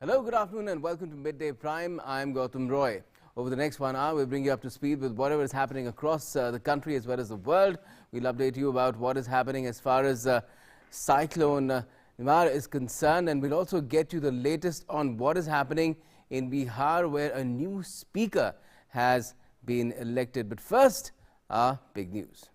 Hello, good afternoon and welcome to Midday Prime. I'm Gautam Roy. Over the next 1 hour, we'll bring you up to speed with whatever is happening across the country as well as the world. We'll update you about what is happening as far as Cyclone Nimar is concerned, and we'll also get you the latest on what is happening in Bihar, where a new speaker has been elected. But first, our big news.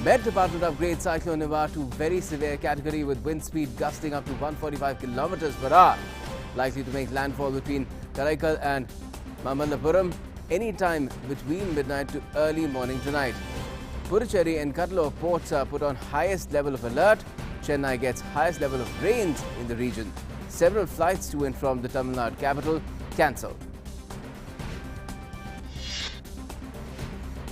Met Department upgrades Cyclone Nimar to very severe category with wind speed gusting up to 145 kilometers per hour. Likely to make landfall between Karaikal and Mamallapuram anytime between midnight to early morning tonight. Puducherry and Cuddalore ports are put on highest level of alert. Chennai gets highest level of rains in the region. Several flights to and from the Tamil Nadu capital cancelled.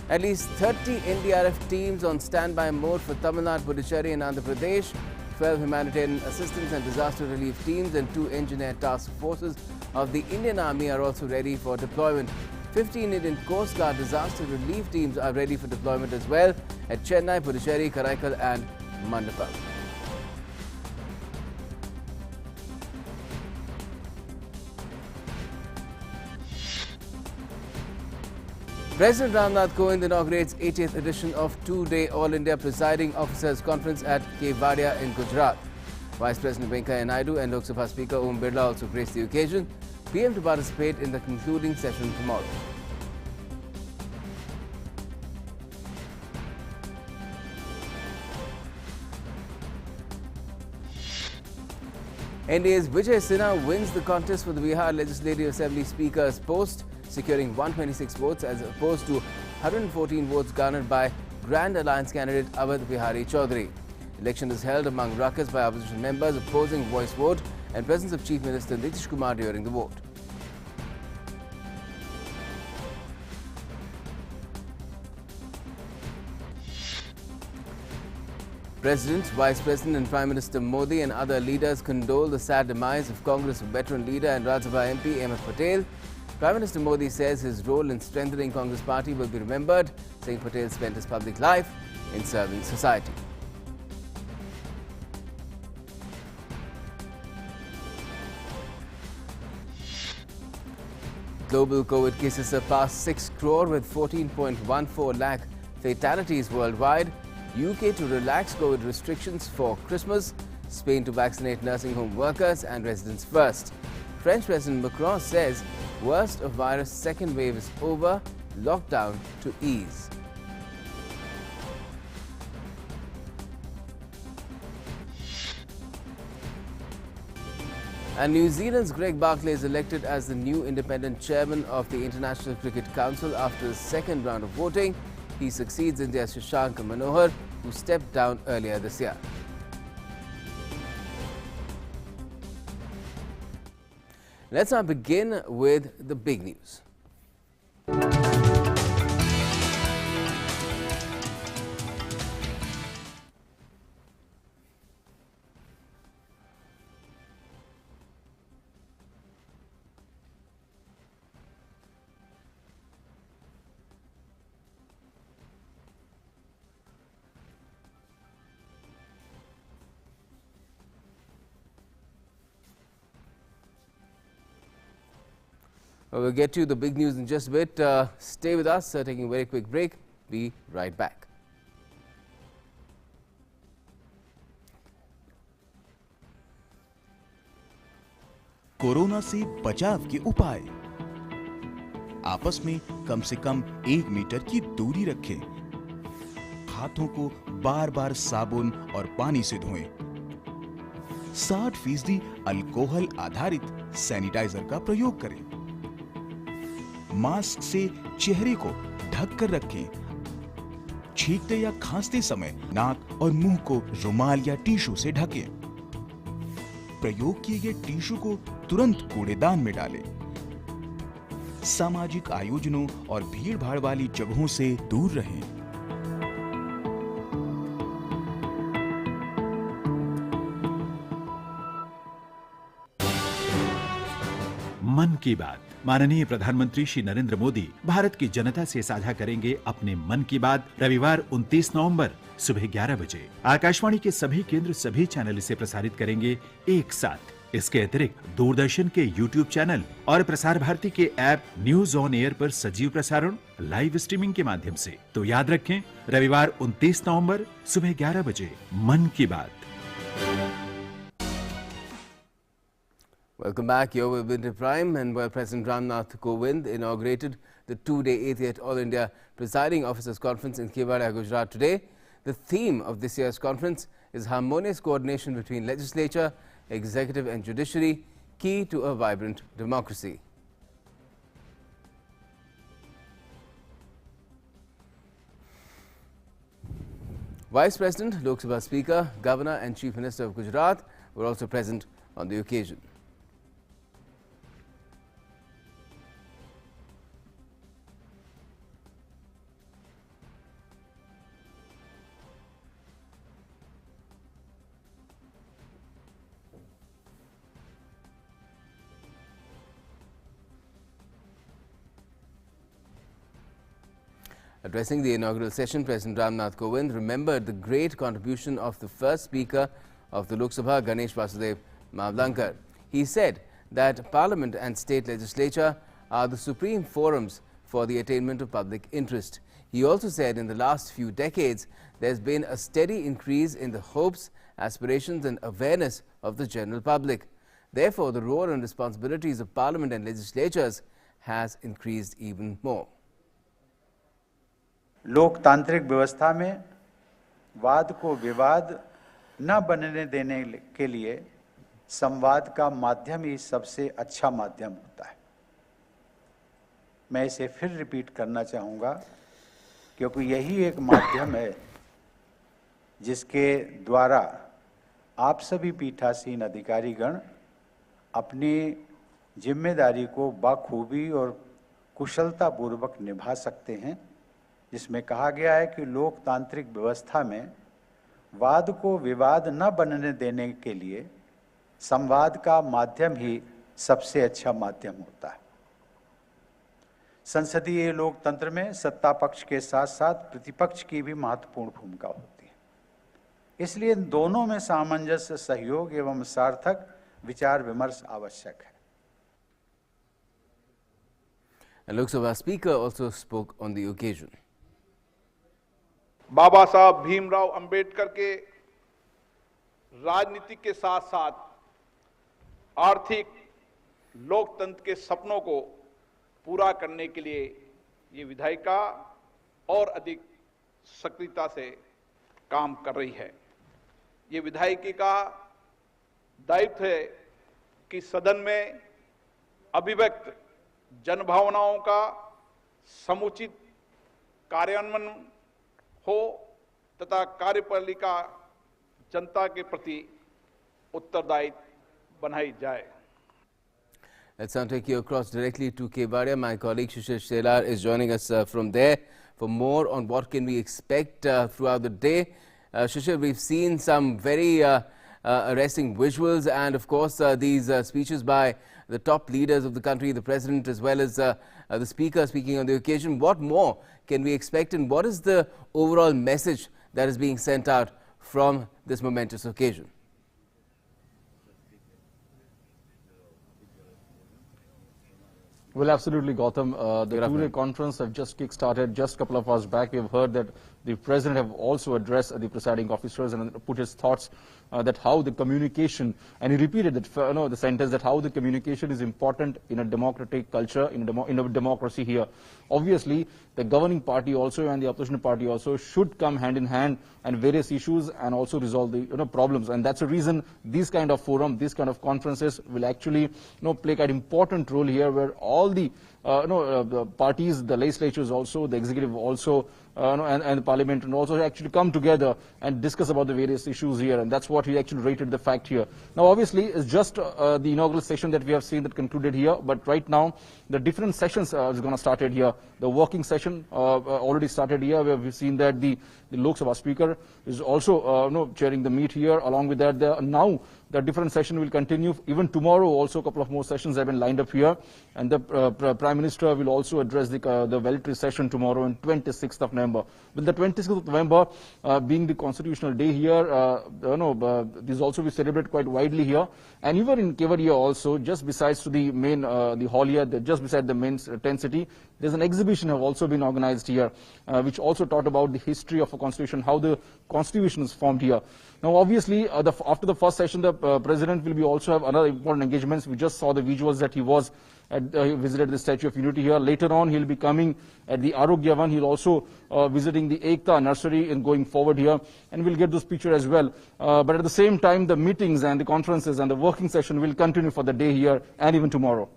At least 30 NDRF teams on standby mode for Tamil Nadu, Puducherry and Andhra Pradesh. 12 humanitarian assistance and disaster relief teams and 2 engineer task forces of the Indian Army are also ready for deployment. 15 Indian Coast Guard disaster relief teams are ready for deployment as well at Chennai, Puducherry, Karaikal and Mandapam. President Ramnath Kovind inaugurates 80th edition of 2-day All India Presiding Officers Conference at Kevadia in Gujarat. Vice President Venkaiah Naidu and Lok Sabha Speaker Om Birla also graced the occasion. PM to participate in the concluding session tomorrow. NDA's Vijay Sinha wins the contest for the Bihar Legislative Assembly Speaker's post, securing 126 votes as opposed to 114 votes garnered by Grand Alliance candidate Awadh Bihari Chaudhary. Election is held among ruckus by opposition members opposing voice vote and presence of Chief Minister Nitish Kumar during the vote. President, Vice President and Prime Minister Modi and other leaders condole the sad demise of Congress veteran leader and Rajya Sabha MP Ahmed Patel. Prime Minister Modi says his role in strengthening Congress party will be remembered, saying Patel spent his public life in serving society. Global COVID cases surpassed 6 crore with 14.14 lakh fatalities worldwide. UK to relax COVID restrictions for Christmas. Spain to vaccinate nursing home workers and residents first. French President Macron says worst of virus second wave is over, lockdown to ease. And New Zealand's Greg Barclay is elected as the new independent chairman of the International Cricket Council after the second round of voting. He succeeds India's Shashank Manohar, who stepped down earlier this year. Let's now begin with the big news. We'll get to the big news in just a bit. Stay with us, taking a very quick break. Be right back. Corona से बचाव के उपाय। आपस में कम से कम 1 metre की दूरी रखें। हाथों को बार-बार साबुन और पानी से धोएं। 60% अल्कोहल आधारित सैनिटाइजर का प्रयोग करें। मास्क से चेहरे को ढक कर रखें। छींकते या खांसते समय नाक और मुंह को रुमाल या टिश्यू से ढकें। प्रयोग किए गए टिश्यू को तुरंत कूड़ेदान में डालें। सामाजिक आयोजनों और भीड़-भाड़ वाली जगहों से दूर रहें। मन की बात माननीय प्रधानमंत्री श्री नरेंद्र मोदी भारत की जनता से साझा करेंगे अपने मन की बात रविवार 29 नवंबर सुबह 11 बजे। आकाशवाणी के सभी केंद्र सभी चैनल इसे प्रसारित करेंगे एक साथ। इसके अतिरिक्त दूरदर्शन के YouTube चैनल और प्रसार भारती के ऐप न्यूज ऑन एयर पर सजीव प्रसारण लाइव स्ट्रीमिंग के माध्यम से। तो याद रखें, रविवार 29 नवंबर सुबह 11 बजे मन की बात। Welcome back. You're with Winter Prime, and where President Ramnath Kovind inaugurated the two-day 88th All India Presiding Officers Conference in Kevadia, Gujarat today. The theme of this year's conference is harmonious coordination between legislature, executive and judiciary, key to a vibrant democracy. Vice President, Lok Sabha Speaker, Governor and Chief Minister of Gujarat were also present on the occasion. Addressing the inaugural session, President Ramnath Kovind remembered the great contribution of the first Speaker of the Lok Sabha, Ganesh Vasudev Mavlankar. He said that Parliament and state legislature are the supreme forums for the attainment of public interest. He also said in the last few decades, there's been a steady increase in the hopes, aspirations and awareness of the general public. Therefore, the role and responsibilities of Parliament and legislatures has increased even more. लोकतांत्रिक व्यवस्था में वाद को विवाद न बनने देने के लिए संवाद का माध्यम ही सबसे अच्छा माध्यम होता है। मैं इसे फिर रिपीट करना चाहूँगा, क्योंकि यही एक माध्यम है जिसके द्वारा आप सभी पीठासीन अधिकारीगण अपनी जिम्मेदारी को बखूबी और कुशलतापूर्वक निभा सकते हैं, जिसमें कहा गया है कि लोकतांत्रिक व्यवस्था में वाद को विवाद न बनने देने के लिए संवाद का माध्यम ही सबसे अच्छा माध्यम होता है। संसदीय लोकतंत्र में सत्ता पक्ष के साथ साथ प्रतिपक्ष की भी महत्वपूर्ण भूमिका होती है, इसलिए इन दोनों में सामंजस्य, सहयोग एवं सार्थक विचार विमर्श आवश्यक है। And Lok Sabha Speaker also spoke on the occasion. बाबा साहब भीमराव अंबेडकर के राजनीति के साथ साथ आर्थिक लोकतंत्र के सपनों को पूरा करने के लिए ये विधायिका और अधिक सक्रियता से काम कर रही है। ये विधायिका का दायित्व है कि सदन में अभिव्यक्त जनभावनाओं का समुचित कार्यान्वयन हो तथा कार्यपालिका जनता के प्रति उत्तरदायित्व बनाई जाए। Let's now take you across directly to Kevadia. My colleague Shishir Shelar is joining us from there for more on what can we expect throughout the day. Shishir, we've seen some very arresting visuals and of course these speeches by the top leaders of the country, the President as well as the Speaker speaking on the occasion. What more can we expect, and what is the overall message that is being sent out from this momentous occasion? Well, absolutely, Gautam. The two-day conference have just kick-started just a couple of hours back. We have heard that the President have also addressed the presiding officers and put his thoughts that how the communication, and he repeated that, the sentence that how the communication is important in a democratic culture, in a democracy here. Obviously, the governing party also and the opposition party also should come hand in hand and various issues and also resolve the problems. And that's the reason these kind of forum, these kind of conferences will actually play an important role here, where all the the parties, the legislatures also, the executive also, and the parliament and also actually come together and discuss about the various issues here, and that's what he actually rated the fact here. Now, obviously, it's just the inaugural session that we have seen that concluded here, but right now, the different sessions is going to start here. The working session already started here, where we've seen that the Lok Sabha Speaker is also chairing the meet here. Along with that, now the different session will continue. Even tomorrow also a couple of more sessions have been lined up here. And the Prime Minister will also address the valedictory session tomorrow on 26th of November. With the 26th of November being the constitutional day here, this also we celebrate quite widely here. And even in Kevadia also, just besides to the main, the hall here, just beside the main tent city, there's an exhibition have also been organized here, which also taught about the history of a constitution, how the constitution is formed here. Now, obviously, after the first session, the president will be also have another important engagements. We just saw the visuals that he was he visited the Statue of Unity here. Later on, he'll be coming at the Arogyavan. He'll also visiting the Ekta Nursery and going forward here, and we'll get those pictures as well. But at the same time, the meetings and the conferences and the working session will continue for the day here and even tomorrow.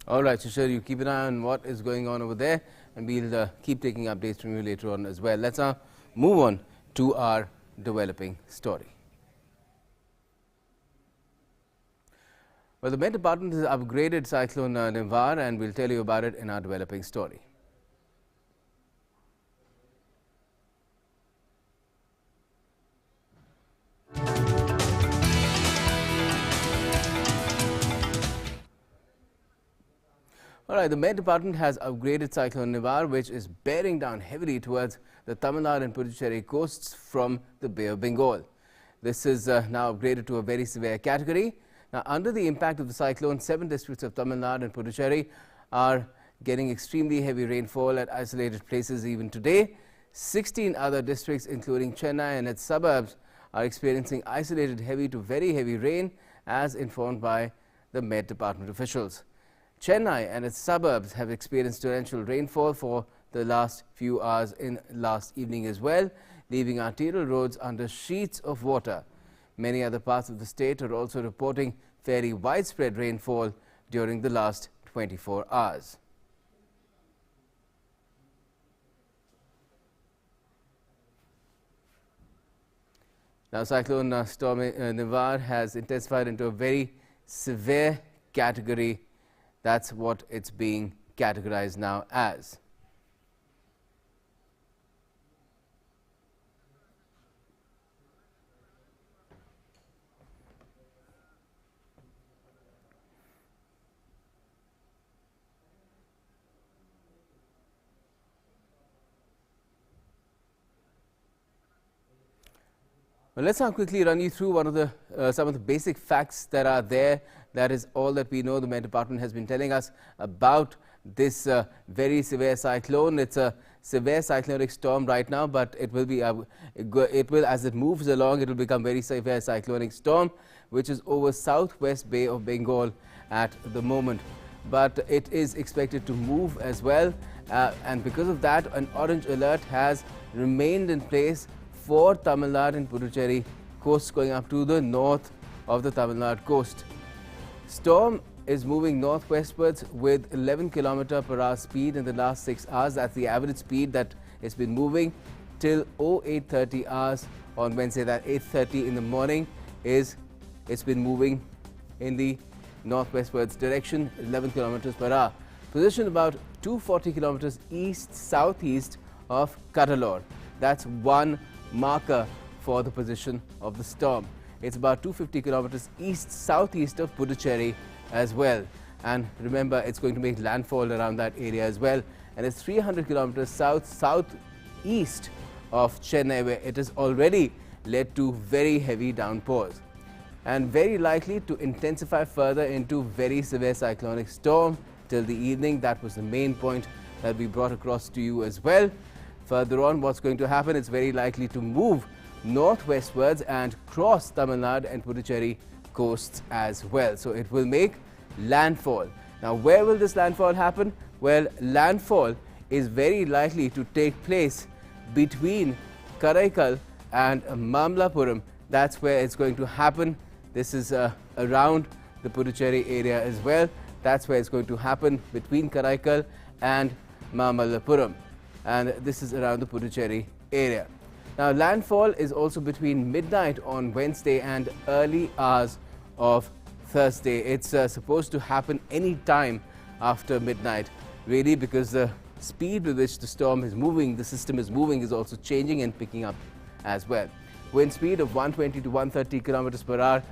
All right, Shishir, you keep an eye on what is going on over there, and we'll keep taking updates from you later on as well. Let's now move on to our developing story. Well, the Met Department has upgraded Cyclone Nivar, and we'll tell you about it in our developing story. All right, the Met Department has upgraded Cyclone Nivar, which is bearing down heavily towards the Tamil Nadu and Puducherry coasts from the Bay of Bengal. This is now upgraded to a very severe category. Now, under the impact of the cyclone, 7 districts of Tamil Nadu and Puducherry are getting extremely heavy rainfall at isolated places even today. 16 other districts, including Chennai and its suburbs, are experiencing isolated heavy to very heavy rain, as informed by the Met Department officials. Chennai and its suburbs have experienced torrential rainfall for the last few hours in last evening as well, leaving arterial roads under sheets of water. Many other parts of the state are also reporting fairly widespread rainfall during the last 24 hours. Now, Cyclone Storm Nivar has intensified into a very severe category. That's what it's being categorized now as. Well, let's now quickly run you through some of the basic facts that are there. That is all that we know. The Met Department has been telling us about this very severe cyclone. It's a severe cyclonic storm right now, but it will, as it moves along, it will become very severe cyclonic storm, which is over southwest Bay of Bengal at the moment. But it is expected to move as well, and because of that, an orange alert has remained in place for Tamil Nadu and Puducherry coasts going up to the north of the Tamil Nadu coast. Storm is moving northwestwards with 11 km/h speed in the last 6 hours. That's the average speed that it's been moving till 08:30 hours on Wednesday. That 8:30 in the morning it's been moving in the northwestwards direction, 11 km/h. Positioned about 240 km east-southeast of Cuddalore. That's one marker for the position of the storm. It's about 250 kilometers east-southeast of Puducherry as well. And remember, it's going to make landfall around that area as well. And it's 300 kilometers south-southeast of Chennai, where it has already led to very heavy downpours. And very likely to intensify further into very severe cyclonic storm till the evening. That was the main point that we brought across to you as well. Further on, what's going to happen? It's very likely to move northwestwards and cross Tamil Nadu and Puducherry coasts as well. So it will make landfall. Now, where will this landfall happen? Well, landfall is very likely to take place between Karaikal and Mamlapuram. That's where it's going to happen. This is around the Puducherry area as well. That's where it's going to happen, between Karaikal and Mamlapuram. And this is around the Puducherry area. Now, landfall is also between midnight on Wednesday and early hours of Thursday. It's supposed to happen any time after midnight, really, because the speed with which the storm is moving, the system is moving, is also changing and picking up as well. Wind speed of 120 to 130 kilometers per hour,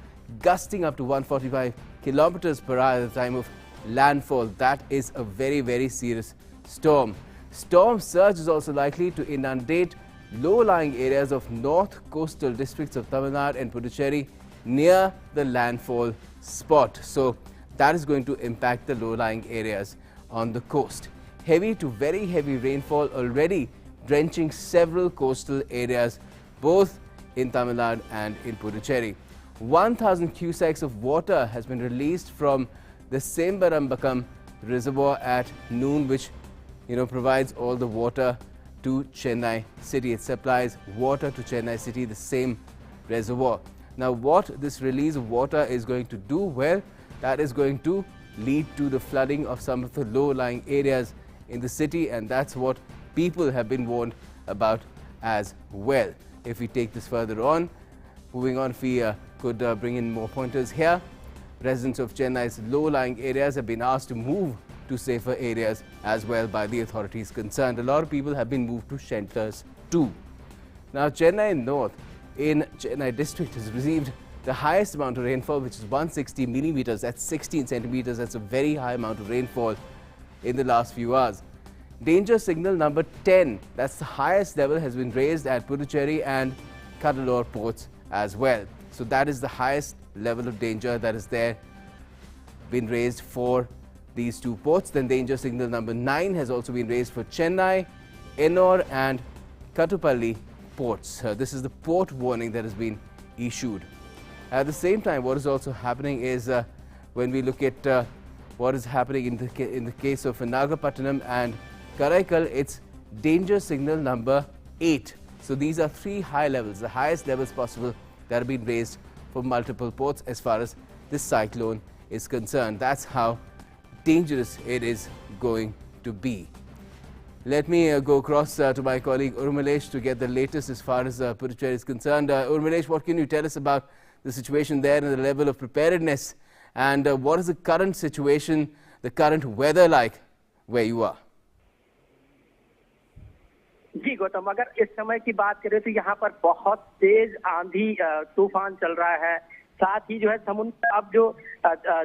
gusting up to 145 kilometers per hour at the time of landfall. That is a very, very serious storm. Storm surge is also likely to inundate low-lying areas of north coastal districts of Tamil Nadu and Puducherry near the landfall spot. So that is going to impact the low-lying areas on the coast. Heavy to very heavy rainfall already drenching several coastal areas, both in Tamil Nadu and in Puducherry. 1,000 cusecs of water has been released from the Sembarambakam reservoir at noon, which provides all the water to Chennai city. It supplies water to Chennai city, the same reservoir. Now, what this release of water is going to do? Well, that is going to lead to the flooding of some of the low-lying areas in the city, and that's what people have been warned about as well. If we take this further on, moving on, if we could bring in more pointers here. Residents of Chennai's low-lying areas have been asked to move to safer areas as well by the authorities concerned. A lot of people have been moved to shelters too. Now, Chennai North in Chennai district has received the highest amount of rainfall, which is 160 millimeters. That's 16 centimeters. That's a very high amount of rainfall in the last few hours. Danger signal number 10, that's the highest level, has been raised at Puducherry and Cuddalore ports as well. So that is the highest level of danger that is there, been raised for these two ports. Then danger signal number 9 has also been raised for Chennai, Ennore and Kattupalli ports. This is the port warning that has been issued. At the same time, what is also happening is when we look at what is happening in the case of Nagapattinam and Karaikal, it's danger signal number 8. So these are 3 high levels, the highest levels possible that have been raised for multiple ports as far as this cyclone is concerned. That's how dangerous it is going to be. Let me go across to my colleague Urmilesh to get the latest as far as Puducherry is concerned. Urmilesh, what can you tell us about the situation there and the level of preparedness, and what is the current situation, the current weather like where you are? जी गौतम, अगर इस समय की बात करें तो यहाँ पर बहुत तेज आंधी तूफान चल रहा है। साथ ही जो है समुद्र अब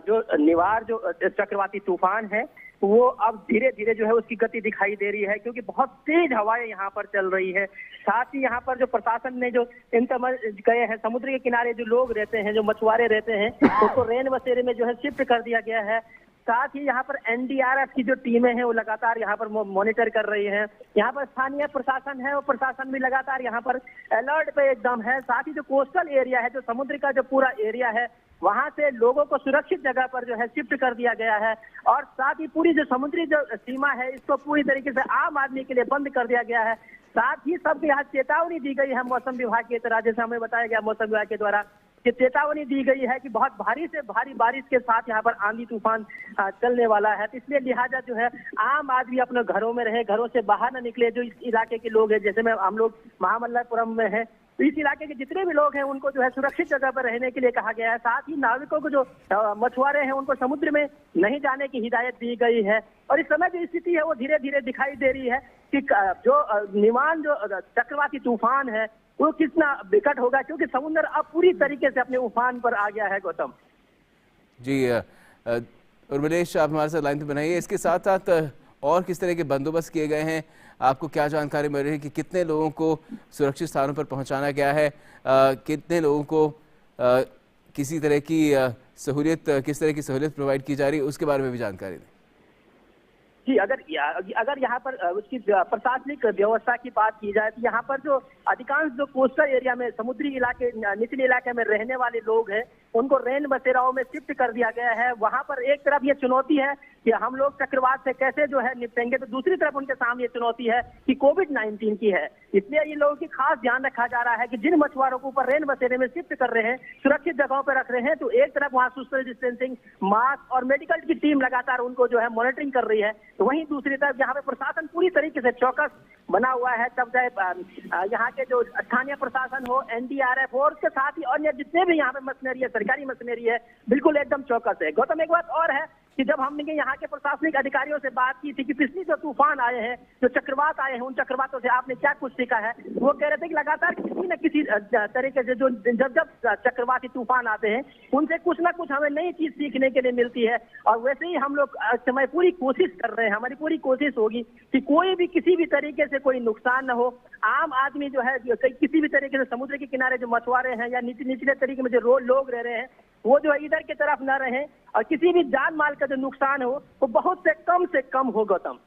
जो निवार जो चक्रवाती तूफान है वो अब धीरे धीरे जो है उसकी गति दिखाई दे रही है, क्योंकि बहुत तेज हवाएं यहाँ पर चल रही है। साथ ही यहाँ पर जो प्रशासन ने जो गए हैं समुद्र के किनारे जो लोग रहते हैं, जो मछुआरे रहते हैं, उसको रेन बसेरे में जो है शिफ्ट कर दिया गया है। साथ ही यहाँ पर एनडीआरएफ की जो टीमें हैं वो लगातार यहाँ पर मॉनिटर कर रही हैं। यहाँ पर स्थानीय प्रशासन है, वो प्रशासन भी लगातार यहाँ पर अलर्ट पे एकदम है। साथ ही जो कोस्टल एरिया है, जो समुद्र का जो पूरा एरिया है, वहां से लोगों को सुरक्षित जगह पर जो है शिफ्ट कर दिया गया है। और साथ ही पूरी जो समुद्री जो सीमा है इसको पूरी तरीके से आम आदमी के लिए बंद कर दिया गया है। साथ ही सबके यहाँ चेतावनी दी गई है मौसम विभाग की तरह, जैसे हमें बताया गया मौसम विभाग के द्वारा कि चेतावनी दी गई है कि बहुत भारी से भारी बारिश के साथ यहाँ पर आंधी तूफान चलने वाला है। तो इसलिए लिहाजा जो है आम आदमी अपने घरों में रहे, घरों से बाहर न निकले। जो इस इलाके के लोग हैं, जैसे में हम लोग महामल्लापुरम में हैं, तो इस इलाके के जितने भी लोग हैं उनको जो है सुरक्षित जगह पर रहने के लिए कहा गया है। साथ ही नाविकों को जो मछुआरे हैं उनको समुद्र में नहीं जाने की हिदायत दी गई है। और इस समय जो स्थिति है वो धीरे धीरे दिखाई दे रही है कि जो निवान जो चक्रवाती तूफान है वो कितना विकट होगा, क्योंकि समुद्र अब पूरी तरीके से अपने उफान पर आ गया है। गौतम जी, उर्मिलेश आप हमारे साथ लाइन पे बनाइए। इसके साथ साथ और किस तरह के बंदोबस्त किए गए हैं, आपको क्या जानकारी मिल रही है कि कितने लोगों को सुरक्षित स्थानों पर पहुंचाना गया है, कितने लोगों को किसी तरह की सहूलियत, किस तरह की सहूलियत प्रोवाइड की जा रही है, उसके बारे में भी जानकारी दें। जी, अगर यहाँ पर उसकी प्रशासनिक व्यवस्था की बात की जाए तो यहाँ पर जो अधिकांश जो कोस्टल एरिया में समुद्री इलाके निचले इलाके में रहने वाले लोग हैं उनको रेन बसेराओं में शिफ्ट कर दिया गया है। वहाँ पर एक तरफ ये चुनौती है कि हम लोग चक्रवात से कैसे जो है निपटेंगे, तो दूसरी तरफ उनके सामने ये चुनौती है कि कोविड-19 की है। इसलिए इन लोगों की खास ध्यान रखा जा रहा है कि जिन मछुआरों को ऊपर रेन बसेरे में शिफ्ट कर रहे हैं, सुरक्षित जगहों पर रख रहे हैं, तो एक तरफ वहाँ सोशल डिस्टेंसिंग, मास्क और मेडिकल की टीम लगातार उनको जो है मॉनिटरिंग कर रही है, तो वहीं दूसरी तरफ यहाँ पे प्रशासन पूरी तरीके से चौकस बना हुआ है। तब चाहे यहाँ के जो स्थानीय प्रशासन हो, एनडीआरएफ हो, और उसके साथ ही अन्य जितने भी यहाँ पे मशीनरी है, सरकारी मशीनरी है, बिल्कुल एकदम चौकस है। गौतम, एक बात और है कि जब हमने यहाँ के प्रशासनिक अधिकारियों से बात की थी कि पिछली जो तूफान आए हैं, जो चक्रवात आए हैं, उन चक्रवातों से आपने क्या कुछ सीखा है, वो कह रहे थे कि लगातार किसी न किसी तरीके से जो जब चक्रवाती तूफान आते हैं उनसे कुछ ना कुछ हमें नई चीज सीखने के लिए मिलती है। और वैसे ही हम लोग समय पूरी कोशिश कर रहे हैं, हमारी पूरी कोशिश होगी कि कोई भी किसी भी तरीके से कोई नुकसान न हो। आम आदमी जो है किसी भी तरीके से समुद्र के किनारे जो मछुआरे हैं या निचले तरीके में जो लोग रह रहे हैं वो जो है इधर की तरफ न रहें और किसी भी जान माल का जो नुकसान हो वो बहुत से कम हो। Gautam,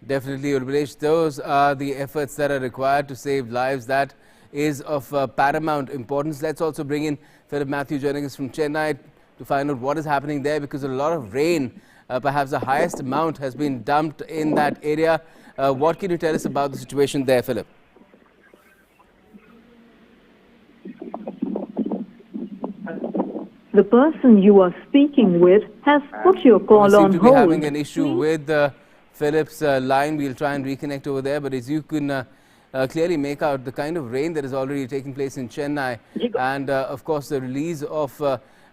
Definitely, Urbilesh, those are the efforts that are required to save lives. That is of paramount importance. Let's also bring in Philip Matthew joining us from Chennai to find out what is happening there, because a lot of rain, perhaps the highest amount, has been dumped in that area. What can you tell us about the situation there, Philip? The person you are speaking with has put your call on hold. We seem to be having an issue with Philip's line. We'll try and reconnect over there. But as you can clearly make out, the kind of rain that is already taking place in Chennai, and of course the release of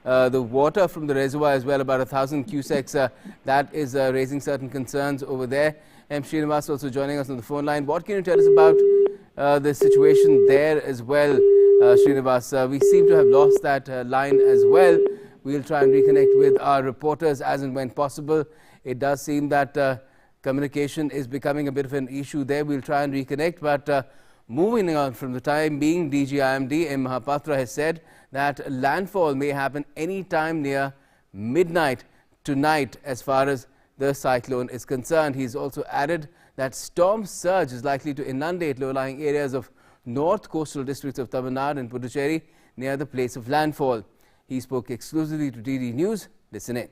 the water from the reservoir as well, about 1,000 cusecs, that is raising certain concerns over there. M. Srinivas also joining us on the phone line. What can you tell us about the situation there as well, Srinivas? We seem to have lost that line as well. We'll try and reconnect with our reporters as and when possible. It does seem that communication is becoming a bit of an issue there. We'll try and reconnect, but moving on from the time being, DG IMD M. Mahapatra has said that landfall may happen any time near midnight tonight as far as the cyclone is concerned. He's also added that storm surge is likely to inundate low-lying areas of north coastal districts of Tamil Nadu and Puducherry near the place of landfall. He spoke exclusively to DD News. Listen in.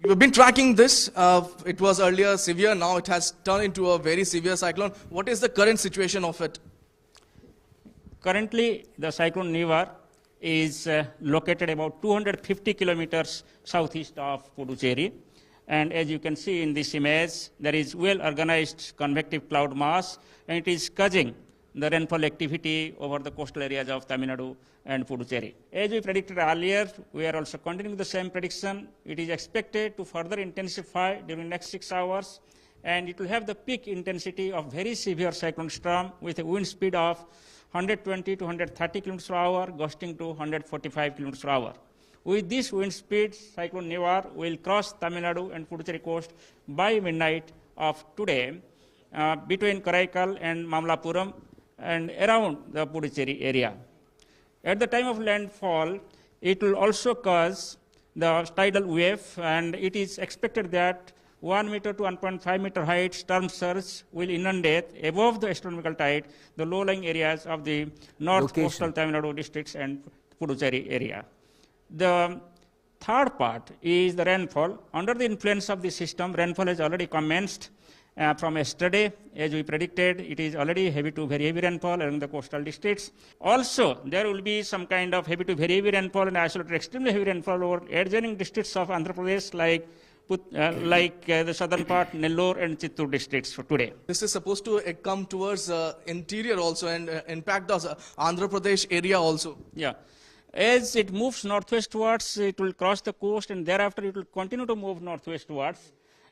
We've been tracking this. It was earlier severe. Now it has turned into a very severe cyclone. What is the current situation of it? Currently, the cyclone Nivar is located about 250 kilometers southeast of Puducherry. And as you can see in this image, there is well-organized convective cloud mass, and it is causing the rainfall activity over the coastal areas of Tamil Nadu and Puducherry. As we predicted earlier, we are also continuing the same prediction. It is expected to further intensify during the next 6 hours, and it will have the peak intensity of very severe cyclone storm with a wind speed of 120 to 130 km per hour, gusting to 145 km per hour. With this wind speed, cyclone Nivar will cross Tamil Nadu and Puducherry coast by midnight of today between Karaikal and Mamlapuram and around the Puducherry area. At the time of landfall, it will also cause the tidal wave, and it is expected that 1 meter to 1.5 meter height storm surge will inundate above the astronomical tide the low-lying areas of the north coastal Tamil Nadu districts and Puducherry area. The third part is the rainfall. Under the influence of the system, rainfall has already commenced from yesterday. As we predicted, it is already heavy to very heavy rainfall along the coastal districts. Also, there will be some kind of heavy to very heavy rainfall and isolated extremely heavy rainfall over adjoining districts of Andhra Pradesh like the southern part, Nellore and Chittoor districts for today. This is supposed to come towards interior also and impact the Andhra Pradesh area also. Yeah. As it moves northwestwards, it will cross the coast, and thereafter it will continue to move northwestwards.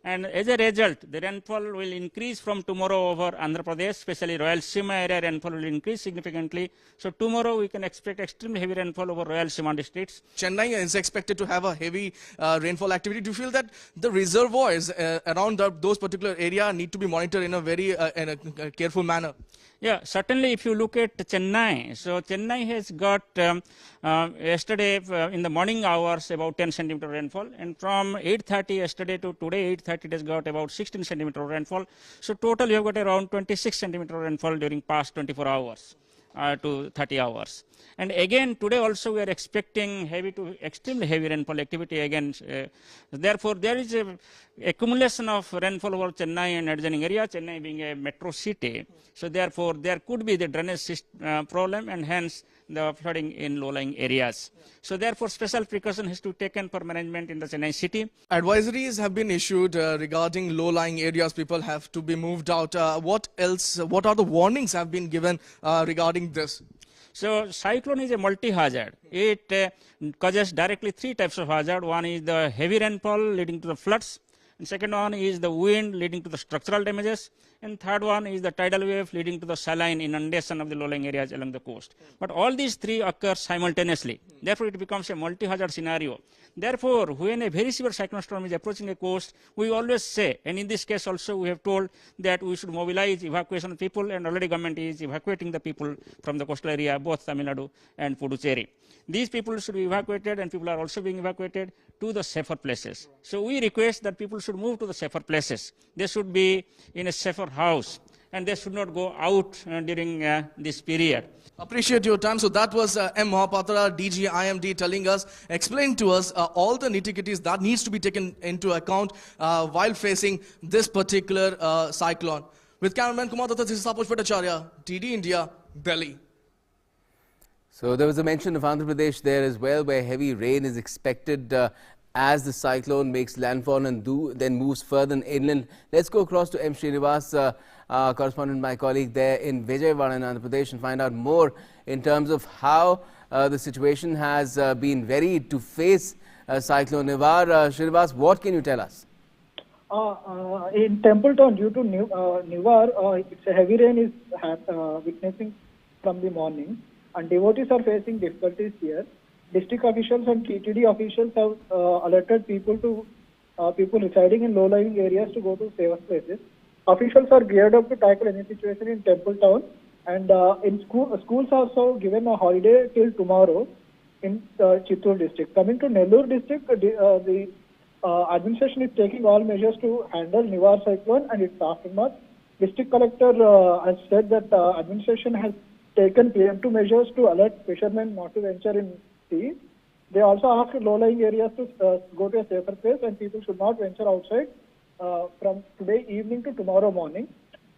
And as a result, the rainfall will increase from tomorrow over Andhra Pradesh, especially Rayalaseema area rainfall will increase significantly. So tomorrow we can expect extremely heavy rainfall over Rayalaseema districts. Chennai is expected to have a heavy rainfall activity. Do you feel that the reservoirs around those particular area need to be monitored in a very careful manner? Yeah, certainly if you look at Chennai, so Chennai has got yesterday in the morning hours about 10 centimeter rainfall, and from 8:30 yesterday to today 8:30 it has got about 16 centimeter rainfall. So total you have got around 26 centimeter rainfall during past 24 hours to 30 hours. And again today also we are expecting heavy to extremely heavy rainfall activity again. Therefore there is a accumulation of rainfall over Chennai and adjoining area, Chennai being a metro city. So therefore there could be the drainage problem and hence the flooding in low-lying areas. So therefore special precaution has to be taken for management in the Chennai city. Advisories have been issued regarding low-lying areas. People have to be moved out. What else? What are the warnings have been given regarding this? So cyclone is a multi-hazard. It causes directly three types of hazard. One is the heavy rainfall leading to the floods. And second one is the wind leading to the structural damages. And third one is the tidal wave leading to the saline inundation of the low-lying areas along the coast. But all these three occur simultaneously. Therefore, it becomes a multi-hazard scenario. Therefore, when a very severe cyclone storm is approaching a coast, we always say, and in this case also we have told that we should mobilize evacuation people, and already government is evacuating the people from the coastal area, both Tamil Nadu and Puducherry. These people should be evacuated, and people are also being evacuated to the safer places. So we request that people should move to the safer places. They should be in a safer house, and they should not go out during this period. Appreciate your time. So that was M. Mohapatra, DG IMD, telling us, explain to us all the nitty-gritties that needs to be taken into account while facing this particular cyclone. With cameraman Kumar Datta, this is Saposh Bhattacharya, DD India, Delhi. So there was a mention of Andhra Pradesh there as well, where heavy rain is expected as the cyclone makes landfall and then moves further inland. Let's go across to M. Srinivas, correspondent, my colleague there in Vijayawada in Andhra Pradesh, and find out more in terms of how the situation has been varied to face Cyclone Nivar. Srinivas, what can you tell us? In Templetown, due to Nivar, it's a heavy rain is witnessing from the morning, and devotees are facing difficulties here. District officials and TTD officials have alerted people residing in low-lying areas to go to safer places. Officials are geared up to tackle any situation in Templetown, and in schools also given a holiday till tomorrow in Chittoor district. Coming to Nellore district, the administration is taking all measures to handle Nivar cyclone and its aftermath. District collector has said that administration has taken preemptive measures to alert fishermen not to venture in sea. They also asked low-lying areas to go to a safer place, and people should not venture outside from today evening to tomorrow morning.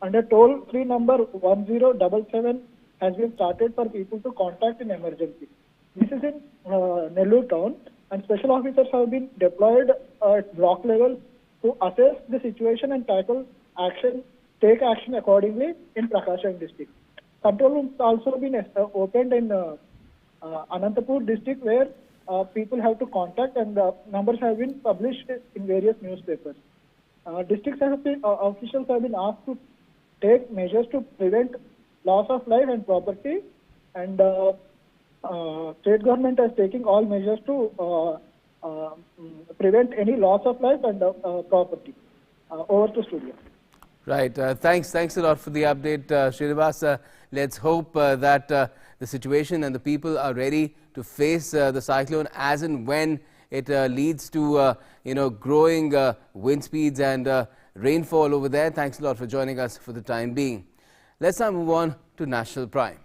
And a toll-free number 1077 has been started for people to contact in emergency. This is in Nellore town, and special officers have been deployed at block level to assess the situation and take action accordingly in Prakasam district. Control rooms also been opened in Anantapur district, where people have to contact, and numbers have been published in various newspapers. District officials have been asked to take measures to prevent loss of life and property, and state government is taking all measures to prevent any loss of life and property. Over to studio. Right. Thanks a lot for the update, Srinivas. Let's hope that the situation and the people are ready to face the cyclone as and when it leads to growing wind speeds and rainfall over there. Thanks a lot for joining us for the time being. Let's now move on to National Prime.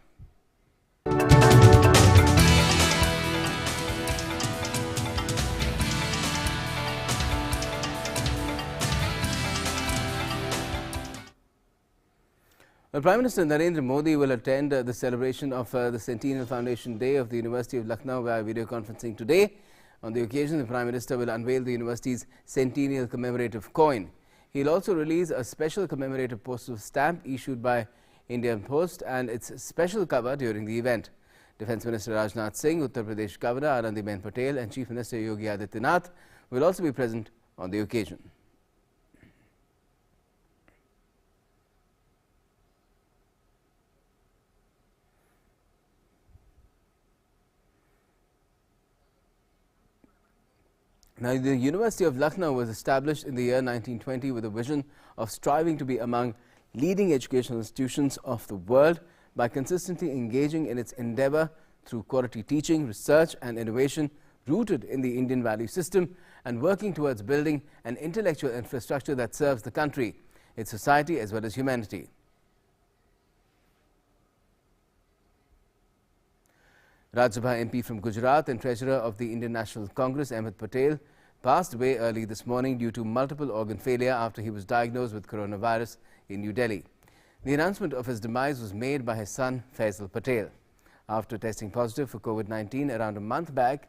Well, Prime Minister Narendra Modi will attend the celebration of the Centennial Foundation Day of the University of Lucknow via video conferencing today. On the occasion, the Prime Minister will unveil the university's Centennial Commemorative Coin. He'll also release a special commemorative postal stamp issued by Indian Post and its special cover during the event. Defence Minister Rajnath Singh, Uttar Pradesh Governor Anandiben Patel and Chief Minister Yogi Adityanath will also be present on the occasion. Now, the University of Lucknow was established in the year 1920 with a vision of striving to be among leading educational institutions of the world by consistently engaging in its endeavor through quality teaching, research and innovation rooted in the Indian value system and working towards building an intellectual infrastructure that serves the country, its society as well as humanity. Rajya Sabha MP from Gujarat and Treasurer of the Indian National Congress, Ahmed Patel, passed away early this morning due to multiple organ failure after he was diagnosed with coronavirus in New Delhi. The announcement of his demise was made by his son, Faisal Patel. After testing positive for COVID-19 around a month back,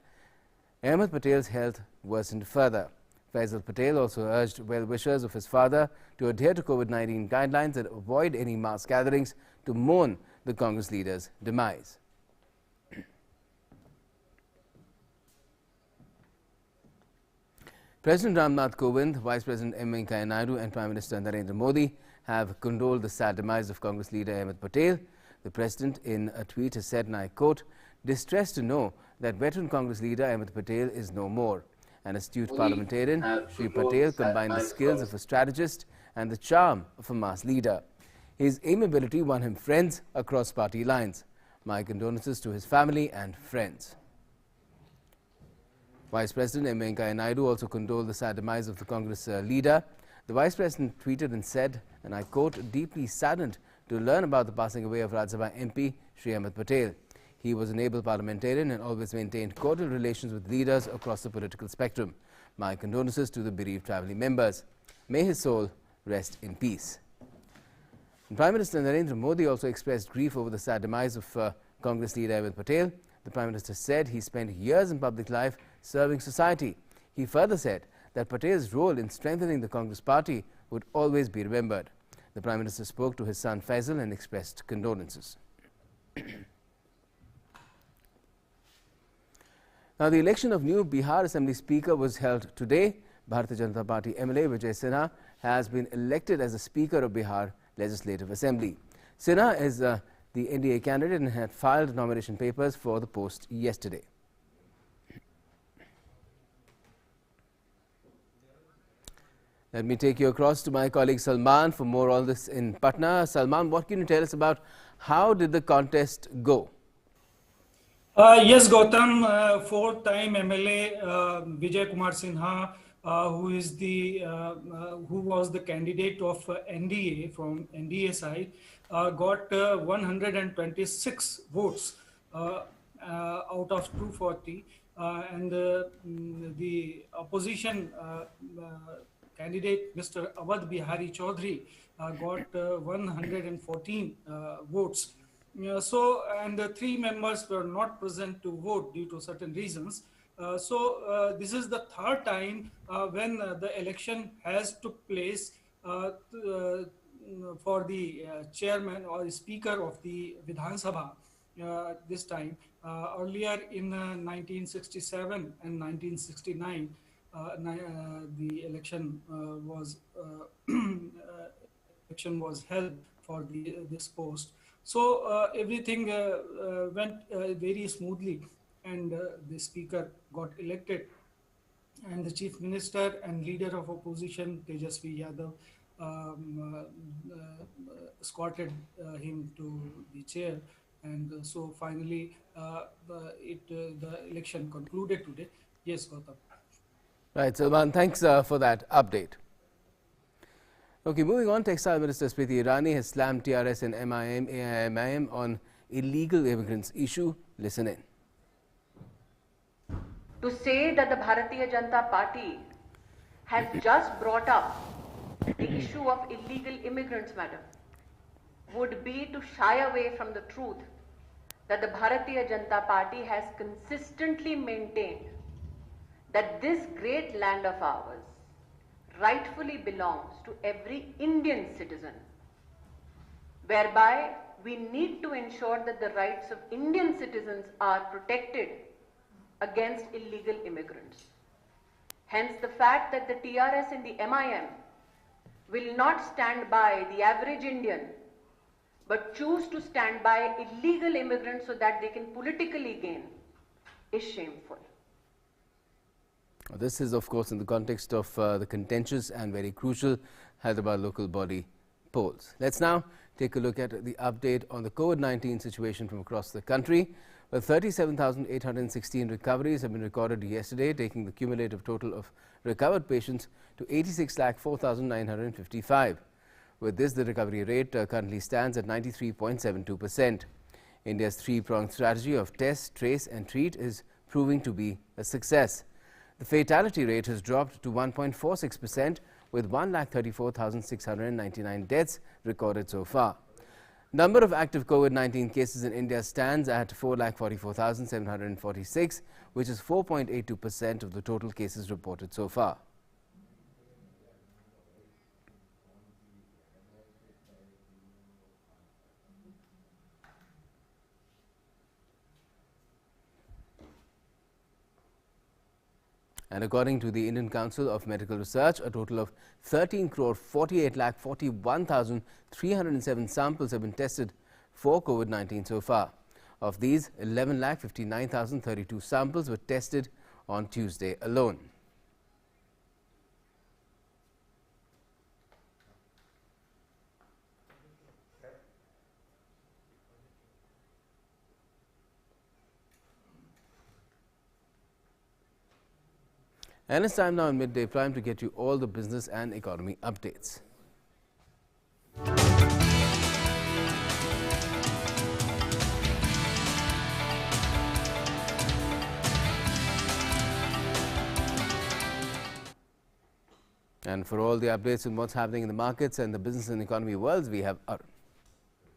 Ahmed Patel's health worsened further. Faisal Patel also urged well-wishers of his father to adhere to COVID-19 guidelines and avoid any mass gatherings to mourn the Congress leader's demise. President Ramnath Kovind, Vice President M. Venkaiah Naidu and Prime Minister Narendra Modi have condoled the sad demise of Congress leader Ahmed Patel. The President in a tweet has said, and I quote, "Distressed to know that veteran Congress leader Ahmed Patel is no more. An astute parliamentarian, Shri Patel combined the skills of a strategist and the charm of a mass leader. His amiability won him friends across party lines. My condolences to his family and friends." Vice President M. Venkaiah Naidu also condoled the sad demise of the Congress leader. The Vice President tweeted and said, and I quote, "Deeply saddened to learn about the passing away of Rajya Sabha MP Shri Ahmed Patel. He was an able parliamentarian and always maintained cordial relations with leaders across the political spectrum. My condolences to the bereaved family members. May his soul rest in peace." And Prime Minister Narendra Modi also expressed grief over the sad demise of Congress leader Ahmed Patel. The Prime Minister said he spent years in public life serving society. He further said that Patel's role in strengthening the Congress party would always be remembered. The Prime Minister spoke to his son Faisal and expressed condolences. Now, the election of new Bihar Assembly Speaker was held today. Bharatiya Janata Party MLA Vijay Sinha has been elected as the Speaker of Bihar Legislative Assembly. Sinha is the NDA candidate and had filed nomination papers for the post yesterday. Let me take you across to my colleague Salman for more on this in Patna. Salman, what can you tell us about how did the contest go? Yes, Gautam, four-time MLA Vijay Kumar Sinha, who was the candidate of NDA from NDA side, got 126 votes out of 240, and the opposition candidate Mr. Awadh Bihari Chaudhary got 114 votes. And the three members were not present to vote due to certain reasons. This is the third time when the election has took place for the chairman or the speaker of the Vidhan Sabha this time. Earlier in 1967 and 1969, the election was held for this post. So everything went very smoothly, and the speaker got elected, and the chief minister and leader of opposition Tejasvi Yadav escorted him to the chair, and so finally the election concluded today. Yes, Gautam. Right, Salman, thanks for that update. Okay, moving on, Textile Minister Smriti Irani has slammed TRS and AIMIM on illegal immigrants issue. Listen in. To say that the Bharatiya Janata Party has just brought up the issue of illegal immigrants, madam, would be to shy away from the truth that the Bharatiya Janata Party has consistently maintained that this great land of ours rightfully belongs to every Indian citizen, whereby we need to ensure that the rights of Indian citizens are protected against illegal immigrants. Hence, the fact that the TRS and the MIM will not stand by the average Indian, but choose to stand by illegal immigrants so that they can politically gain, is shameful. This is, of course, in the context of the contentious and very crucial Hyderabad local body polls. Let's now take a look at the update on the COVID-19 situation from across the country. Well, 37,816 recoveries have been recorded yesterday, taking the cumulative total of recovered patients to 86,04,955. With this, the recovery rate currently stands at 93.72%. India's three-pronged strategy of test, trace and treat is proving to be a success. The fatality rate has dropped to 1.46%, with 1,34,699 deaths recorded so far. Number of active COVID-19 cases in India stands at 4,44,746, which is 4.82% of the total cases reported so far. And according to the Indian Council of Medical Research, a total of 13,48,41,307 samples have been tested for COVID-19 so far. Of these, 11,59,032 samples were tested on Tuesday alone. And it's time now in Midday Prime to get you all the business and economy updates. And for all the updates on what's happening in the markets and the business and economy worlds, we have Arun.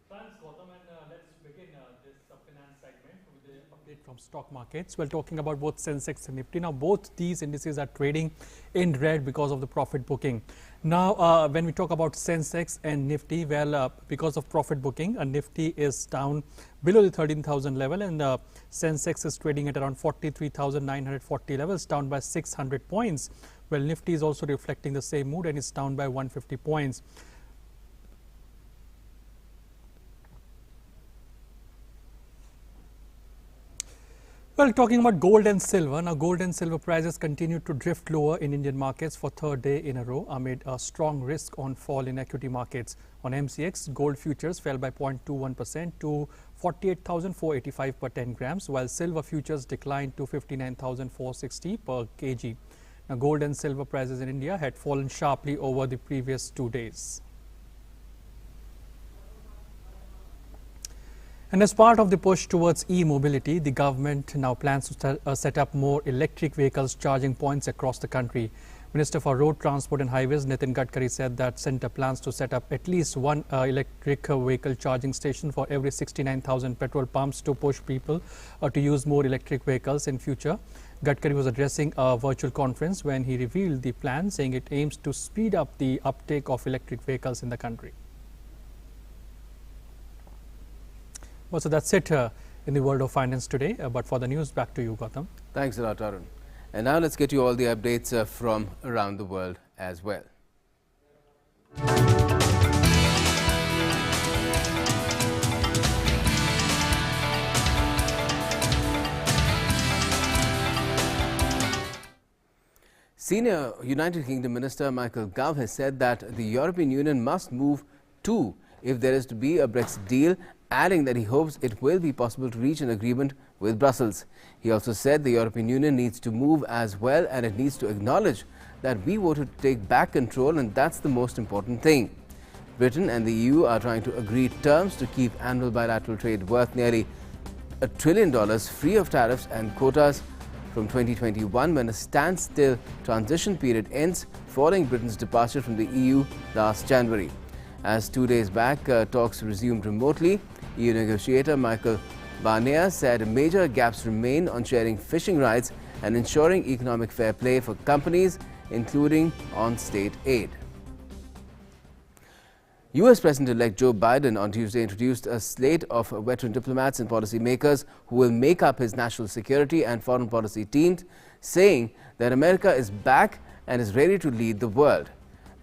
Thanks, Gautam, and let's begin this finance segment with the update from stock markets. We're talking about both Sensex and Nifty. Now, both these indices are trading in red because of the profit booking. Now, when we talk about Sensex and Nifty, well, because of profit booking, Nifty is down below the 13,000 level, and Sensex is trading at around 43,940 levels, down by 600 points. Well, Nifty is also reflecting the same mood and is down by 150 points. Well, talking about gold and silver, now gold and silver prices continue to drift lower in Indian markets for third day in a row amid a strong risk on fall in equity markets. On MCX, gold futures fell by 0.21% to 48,485 per 10 grams, while silver futures declined to 59,460 per kg. Now, gold and silver prices in India had fallen sharply over the previous 2 days. And as part of the push towards e-mobility, the government now plans to set up more electric vehicles charging points across the country. Minister for Road Transport and Highways Nitin Gadkari said that centre plans to set up at least one electric vehicle charging station for every 69,000 petrol pumps to push people to use more electric vehicles in future. Gadkari was addressing a virtual conference when he revealed the plan, saying it aims to speed up the uptake of electric vehicles in the country. Well, so that's it in the world of finance today. But for the news, back to you, Gautam. Thanks a lot, Arun. And now let's get you all the updates from around the world as well. Senior United Kingdom Minister Michael Gove has said that the European Union must move too if there is to be a Brexit deal, adding that he hopes it will be possible to reach an agreement with Brussels. He also said the European Union needs to move as well, and it needs to acknowledge that we voted to take back control, and that's the most important thing. Britain and the EU are trying to agree terms to keep annual bilateral trade worth nearly $1 trillion free of tariffs and quotas from 2021, when a standstill transition period ends following Britain's departure from the EU last January. As 2 days back, talks resumed remotely, EU negotiator Michael Barnier said major gaps remain on sharing fishing rights and ensuring economic fair play for companies, including on state aid. US President-elect Joe Biden on Tuesday introduced a slate of veteran diplomats and policymakers who will make up his national security and foreign policy teams, saying that America is back and is ready to lead the world.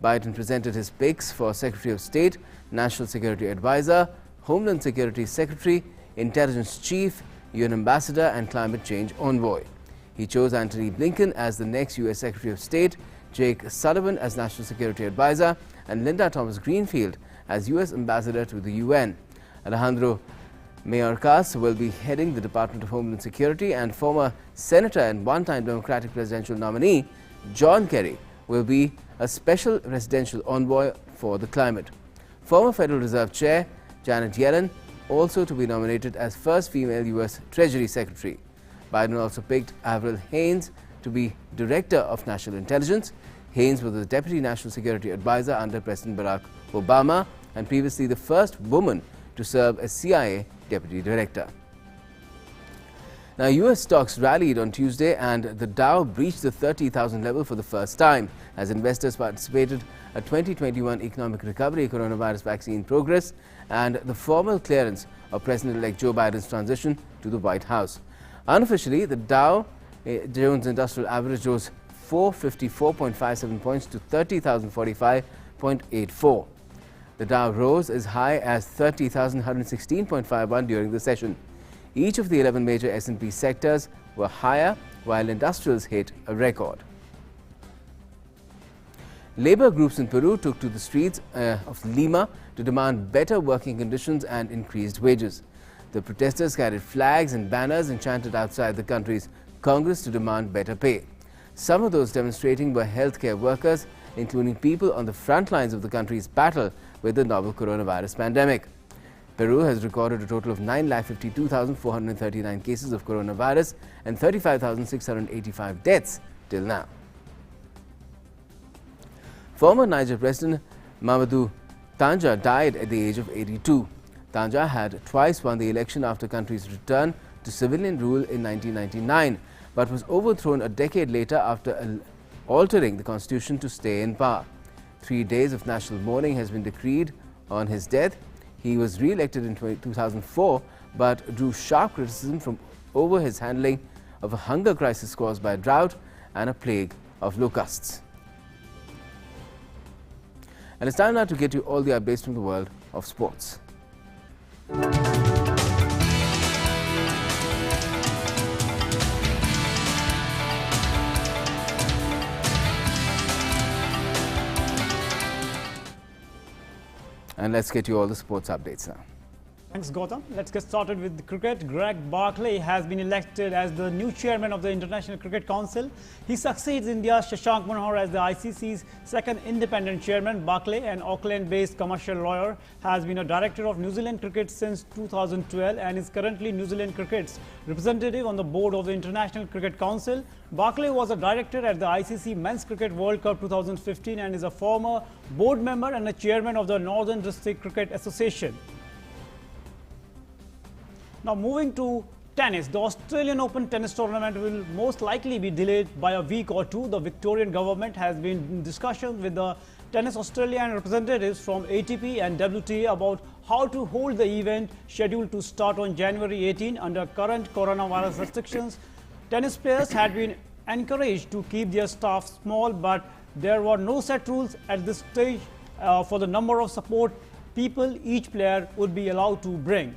Biden presented his picks for Secretary of State, National Security Advisor, Homeland Security Secretary, Intelligence Chief, UN Ambassador and Climate Change Envoy. He chose Antony Blinken as the next US Secretary of State, Jake Sullivan as National Security Advisor, and Linda Thomas-Greenfield as US Ambassador to the UN. Alejandro Mayorkas will be heading the Department of Homeland Security, and former Senator and one-time Democratic presidential nominee John Kerry will be a special residential envoy for the climate. Former Federal Reserve Chair Janet Yellen also to be nominated as first female US Treasury Secretary. Biden also picked Avril Haines to be Director of National Intelligence. Haines was the Deputy National Security Advisor under President Barack Obama and previously the first woman to serve as CIA Deputy Director. Now, US stocks rallied on Tuesday and the Dow breached the 30,000 level for the first time as investors participated a 2021 economic recovery, coronavirus vaccine progress and the formal clearance of President-elect Joe Biden's transition to the White House. Unofficially, the Dow Jones Industrial Average rose 454.57 points to 30,045.84. The Dow rose as high as 30,116.51 during the session. Each of the 11 major S&P sectors were higher, while industrials hit a record. Labor groups in Peru took to the streets of Lima to demand better working conditions and increased wages. The protesters carried flags and banners and chanted outside the country's Congress to demand better pay. Some of those demonstrating were healthcare workers, including people on the front lines of the country's battle with the novel coronavirus pandemic. Peru has recorded a total of 9,52,439 cases of coronavirus and 35,685 deaths till now. Former Niger President Mamadou Tanja died at the age of 82. Tanja had twice won the election after country's return to civilian rule in 1999, but was overthrown a decade later after altering the constitution to stay in power. 3 days of national mourning has been decreed on his death. He was re-elected in 2004, but drew sharp criticism over his handling of a hunger crisis caused by drought and a plague of locusts. And it's time now to get you all the updates from the world of sports. And let's get you all the sports updates now. Thanks, Gautam. Let's get started with the cricket. Greg Barclay has been elected as the new chairman of the International Cricket Council. He succeeds India's Shashank Manohar as the ICC's second independent chairman. Barclay, an Auckland-based commercial lawyer, has been a director of New Zealand Cricket since 2012 and is currently New Zealand Cricket's representative on the board of the International Cricket Council. Barclay was a director at the ICC Men's Cricket World Cup 2015 and is a former board member and a chairman of the Northern District Cricket Association. Now moving to tennis, the Australian Open tennis tournament will most likely be delayed by a week or two. The Victorian government has been in discussions with the Tennis Australia and representatives from ATP and WTA about how to hold the event scheduled to start on January 18 under current coronavirus restrictions. Tennis players had been encouraged to keep their staff small, but there were no set rules at this stage for the number of support people each player would be allowed to bring.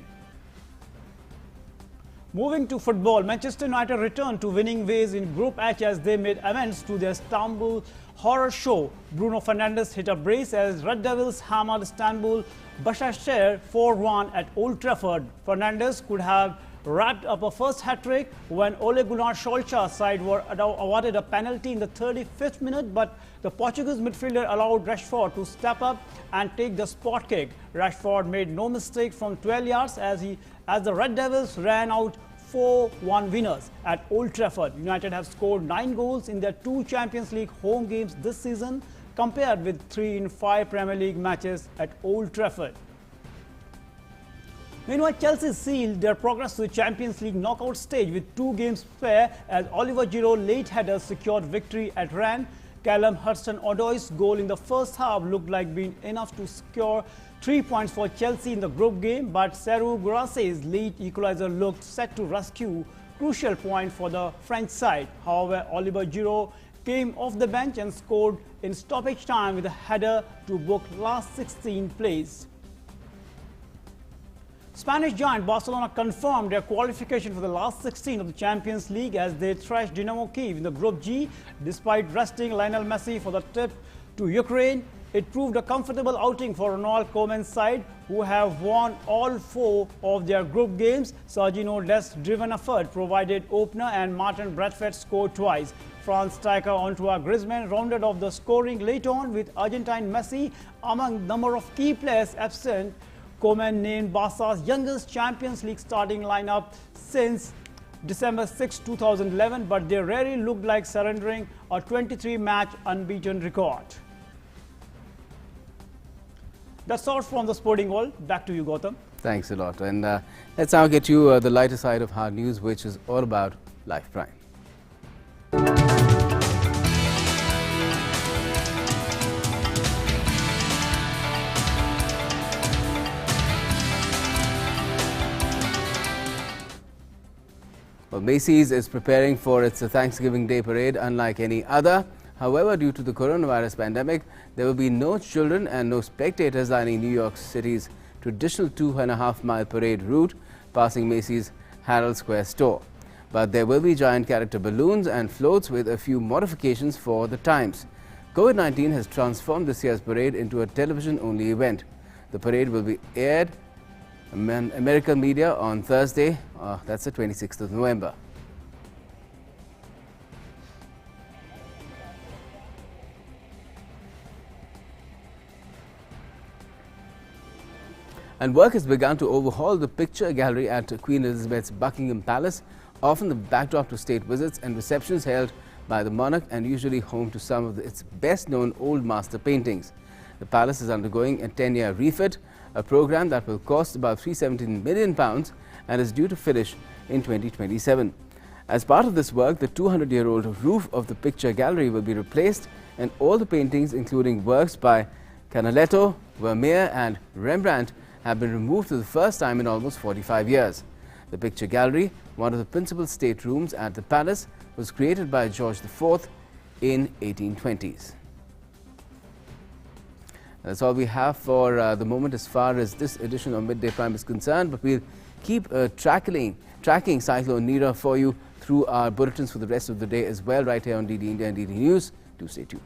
Moving to football, Manchester United returned to winning ways in Group H as they made amends to their Istanbul horror show. Bruno Fernandes hit a brace as Red Devils hammered Istanbul Başakşehir 4-1 at Old Trafford. Fernandes could have wrapped up a first hat-trick when Ole Gunnar Solskjaer's side were awarded a penalty in the 35th minute, but the Portuguese midfielder allowed Rashford to step up and take the spot kick. Rashford made no mistake from 12 yards as the Red Devils ran out 4-1 winners at Old Trafford. United have scored 9 goals in their 2 Champions League home games this season, compared with 3 in 5 Premier League matches at Old Trafford. Meanwhile, Chelsea sealed their progress to the Champions League knockout stage with 2 games fair as Oliver Giroud late header secured victory at Rennes. Callum Hudson-Odoi's goal in the first half looked like being enough to secure 3 points for Chelsea in the group game, but Serhou Guirassy's late equalizer looked set to rescue crucial point for the French side. However, Oliver Giroud came off the bench and scored in stoppage time with a header to book last 16 plays. Spanish giant Barcelona confirmed their qualification for the last 16 of the Champions League as they thrashed Dynamo Kyiv in the Group G. Despite resting Lionel Messi for the trip to Ukraine, it proved a comfortable outing for Ronald Koeman's side, who have won all 4 of their group games. Sergio Dest's driven effort provided opener and Martin Bradford scored twice. France striker Antoine Griezmann rounded off the scoring late on, with Argentine Messi among number of key players absent. Koeman named Barca's youngest Champions League starting lineup since December 6, 2011, but they rarely looked like surrendering a 23-match unbeaten record. That's all from the sporting world. Back to you, Gautam. Thanks a lot. And let's now get you the lighter side of hard news, which is all about Life Prime. Well, Macy's is preparing for its Thanksgiving Day parade unlike any other. However, due to the coronavirus pandemic, there will be no children and no spectators lining New York City's traditional 2.5-mile parade route passing Macy's Herald Square store. But there will be giant character balloons and floats with a few modifications for the times. COVID-19 has transformed this year's parade into a television-only event. The parade will be aired on American media on Thursday, that's the 26th of November. And work has begun to overhaul the picture gallery at Queen Elizabeth's Buckingham Palace, often the backdrop to state visits and receptions held by the monarch and usually home to some of its best-known old master paintings. The palace is undergoing a 10-year refit, a program that will cost about £317 million and is due to finish in 2027. As part of this work, the 200-year-old roof of the picture gallery will be replaced and all the paintings, including works by Canaletto, Vermeer and Rembrandt, have been removed for the first time in almost 45 years. The picture gallery, one of the principal state rooms at the palace, was created by George IV in 1820s. That's all we have for the moment as far as this edition of Midday Prime is concerned, but we'll keep tracking Cyclone Nira for you through our bulletins for the rest of the day as well, right here on DD India and DD News. Do stay tuned.